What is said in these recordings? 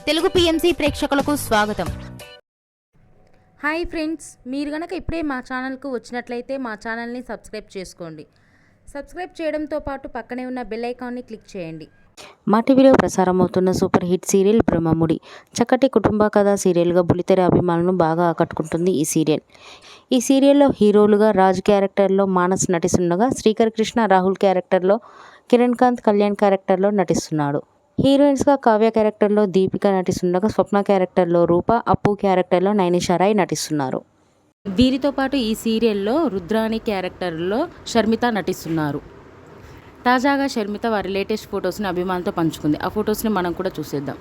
Telugu PMC ప్రేక్షకులకు స్వాగతం. Hi friends, మీరు గనక ఇప్పుడే మా ఛానల్కు వచ్చినట్లయితే మా ఛానల్ని సబ్స్క్రైబ్ చేసుకోండి. సబ్స్క్రైబ్ చేయడంతో పాటు పక్కనే ఉన్న బెల్ ఐకాన్ని క్లిక్ చేయండి. మా టీవీలో ప్రసారమవుతున్న సూపర్ హిట్ సీరియల్ బ్రహ్మముడి చక్కటి కుటుంబ కథా సీరియల్గా బుల్లితెర అభిమానులను బాగా ఆకట్టుకుంటుంది ఈ సీరియల్. ఈ సీరియల్లో హీరోలుగా రాజ్ క్యారెక్టర్లో మానస్ నటిస్తుండగా, శ్రీకర్ కృష్ణ రాహుల్ క్యారెక్టర్లో, కిరణ్ కాంత్ కళ్యాణ్ క్యారెక్టర్లో నటిస్తున్నాడు. హీరోయిన్స్గా కావ్య క్యారెక్టర్లో దీపిక నటిస్తుండగా, స్వప్న క్యారెక్టర్లో రూప, అప్పు క్యారెక్టర్లో నైనిషా రాయ్ నటిస్తున్నారు. వీరితో పాటు ఈ సీరియల్లో రుద్రాణి క్యారెక్టర్లో షర్మిత నటిస్తున్నారు. తాజాగా షర్మిత వారి లేటెస్ట్ ఫొటోస్ని అభిమానులతో పంచుకుంది. ఆ ఫొటోస్ని మనం కూడా చూసేద్దాం.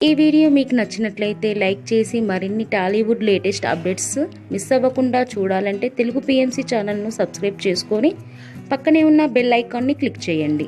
ఈ వీడియో మీకు నచ్చినట్లయితే లైక్ చేసి మరిన్ని టాలీవుడ్ లేటెస్ట్ అప్డేట్స్ మిస్ అవ్వకుండా చూడాలంటే తెలుగు పిఎంసి ఛానల్ను సబ్స్క్రైబ్ చేసుకొని పక్కనే ఉన్న బెల్ ఐకాన్ని క్లిక్ చేయండి.